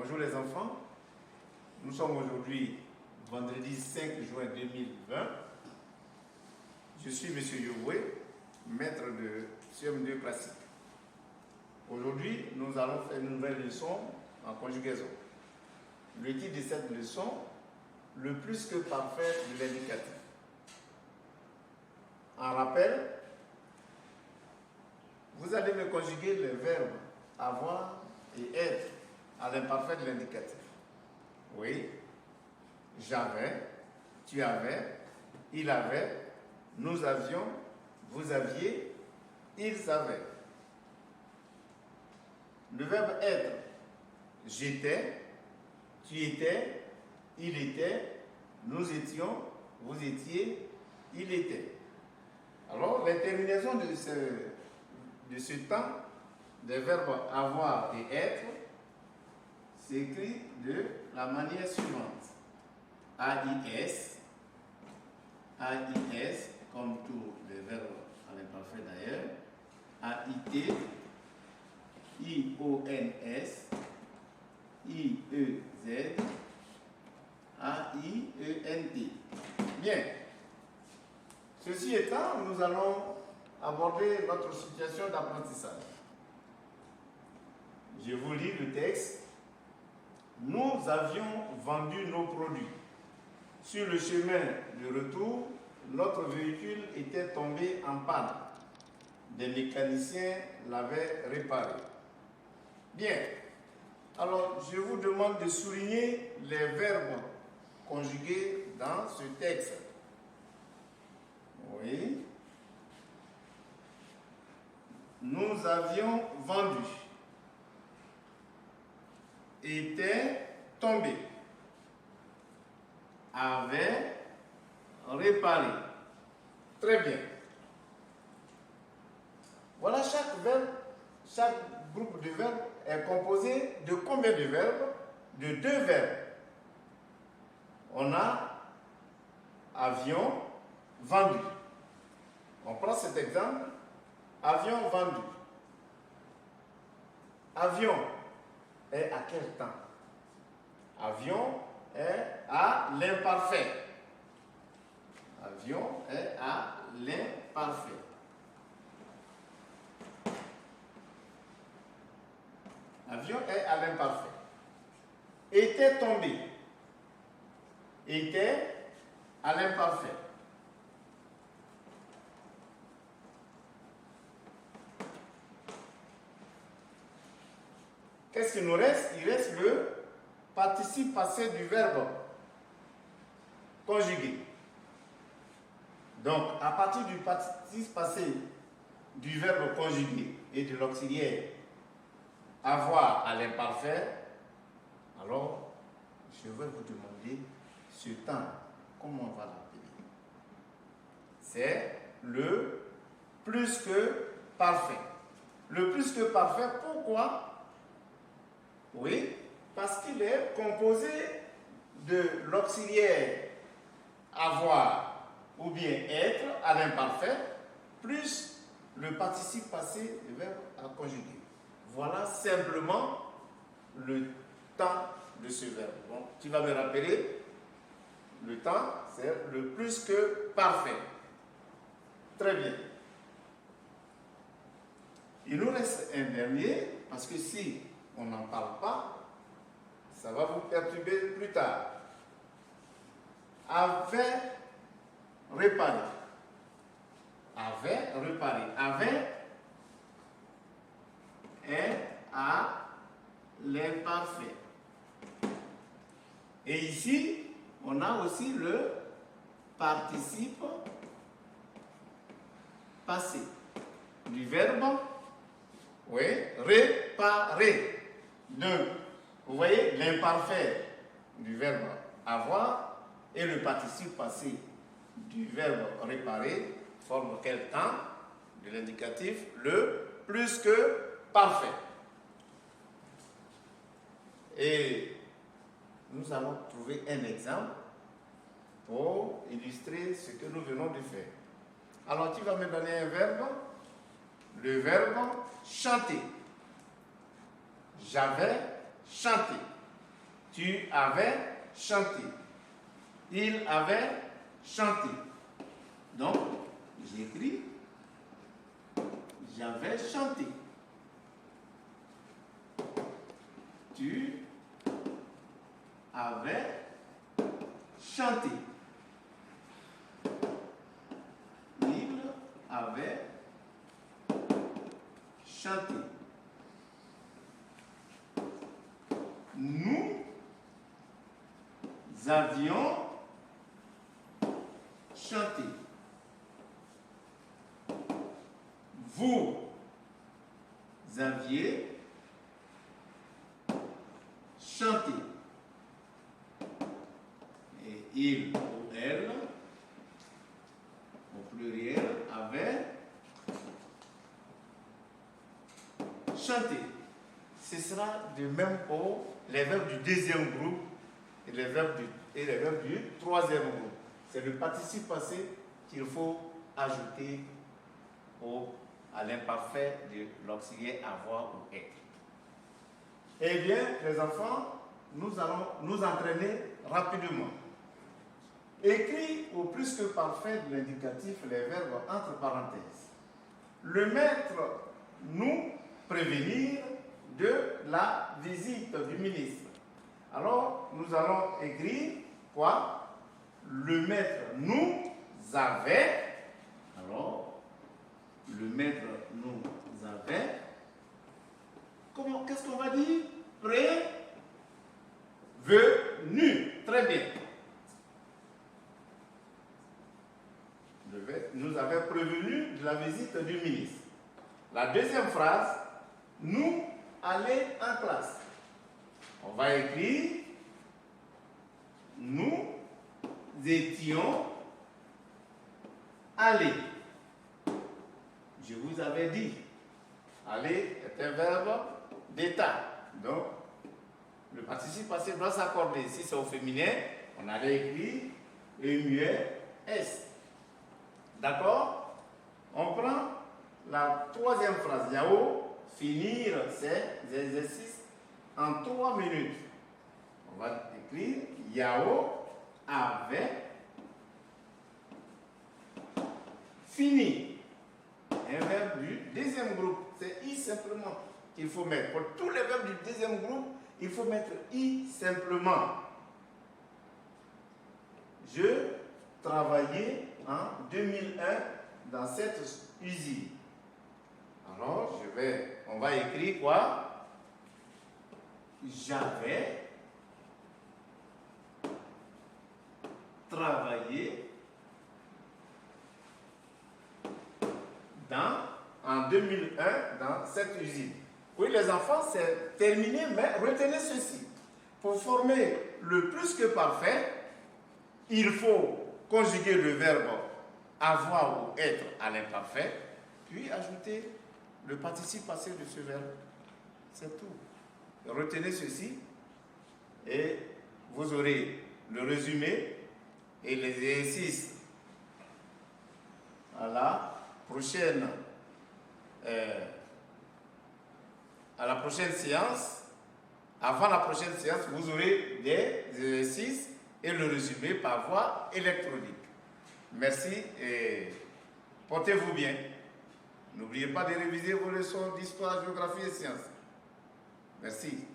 Bonjour les enfants, nous sommes aujourd'hui vendredi 5 juin 2020. Je suis M. Yoboué, maître de CM2 classique. Aujourd'hui, nous allons faire une nouvelle leçon en conjugaison. Le titre de cette leçon, le plus que parfait de l'indicatif. En rappel, vous allez me conjuguer les verbes avoir et être à l'imparfait de l'indicatif. Oui, j'avais, tu avais, il avait, nous avions, vous aviez, ils avaient. Le verbe être, j'étais, tu étais, il était, nous étions, vous étiez, il était. Alors, les terminaisons de ce temps, des verbes avoir et être, s'écrit de la manière suivante. AIS, comme tous les verbes à l'imparfait d'ailleurs, AIT, IONS, IEZ, AIENT. Bien. Ceci étant, nous allons aborder notre situation d'apprentissage. Je vous lis le texte. Nous avions vendu nos produits. Sur le chemin de retour, notre véhicule était tombé en panne. Des mécaniciens l'avaient réparé. Bien. Alors, je vous demande de souligner les verbes conjugués dans ce texte. Oui. Nous avions vendu. Était tombé. Avait réparé. Très bien. Voilà, chaque groupe de verbes est composé de combien de verbes? De deux verbes. On a avion, vendu. On prend cet exemple. Avion vendu. Avion est à quel temps? Avion est à l'imparfait. Avion est à l'imparfait. Avion est à l'imparfait. Était tombé. Était à l'imparfait. Qu'est-ce qu'il nous reste? Il reste le participe passé du verbe conjugué. Donc, à partir du participe passé du verbe conjugué et de l'auxiliaire avoir à l'imparfait, alors je vais vous demander ce temps, comment on va l'appeler? C'est le plus que parfait. Le plus que parfait, pourquoi? Oui, parce qu'il est composé de l'auxiliaire avoir ou bien être à l'imparfait plus le participe passé du verbe à conjuguer. Voilà simplement le temps de ce verbe. Bon, tu vas me rappeler, le temps, c'est le plus que parfait. Très bien. Il nous reste un dernier, parce que si on n'en parle pas, ça va vous perturber plus tard. Avait réparé. Avait réparé. Avait est à l'imparfait. Et ici, on a aussi le participe passé du verbe, oui, réparer. Donc, vous voyez l'imparfait du verbe avoir et le participe passé du verbe réparer forment quel temps de l'indicatif? Le plus que parfait. Et nous allons trouver un exemple pour illustrer ce que nous venons de faire. Alors, tu vas me donner un verbe, le verbe chanter. J'avais chanté. Tu avais chanté. Il avait chanté. Donc, j'écris j'avais chanté. Tu avais chanté. Il avait chanté. Nous avions chanté. Vous aviez chanté. Et il ou elle, au pluriel, avait chanté. Ce sera de même pour les verbes du deuxième groupe et les verbes du troisième groupe. C'est le participe passé qu'il faut ajouter à l'imparfait de l'auxiliaire avoir ou être. Eh bien, les enfants, nous allons nous entraîner rapidement. Écris au plus que parfait de l'indicatif les verbes entre parenthèses. Le maître nous prévenir de la visite du ministre. Alors, nous allons écrire quoi? Le maître nous avait. Alors, le maître nous avait. Qu'est-ce qu'on va dire? Prévenu. Très bien. Nous avait prévenu de la visite du ministre. La deuxième phrase, nous aller en classe. On va écrire nous étions allés. Je vous avais dit, aller est un verbe d'état. Donc, le participe passé doit s'accorder. Si c'est au féminin, on allait écrire EMUS. D'accord? On prend la troisième phrase. Yao, finir ces exercices en 3 minutes. On va écrire Yao avait fini. Un verbe du deuxième groupe. C'est I simplement qu'il faut mettre. Pour tous les verbes du deuxième groupe, il faut mettre I simplement. Je travaillais en 2001 dans cette usine. Alors, on va écrire quoi? J'avais travaillé en 2001 dans cette usine. Oui, les enfants, c'est terminé, mais retenez ceci. Pour former le plus que parfait, il faut conjuguer le verbe avoir ou être à l'imparfait, puis ajouter le participe passé de ce verbe. C'est tout. Retenez ceci et vous aurez le résumé et les exercices à la prochaine séance. Avant la prochaine séance, vous aurez des exercices et le résumé par voie électronique. Merci et portez-vous bien. N'oubliez pas de réviser vos leçons d'histoire, géographie et sciences. Merci.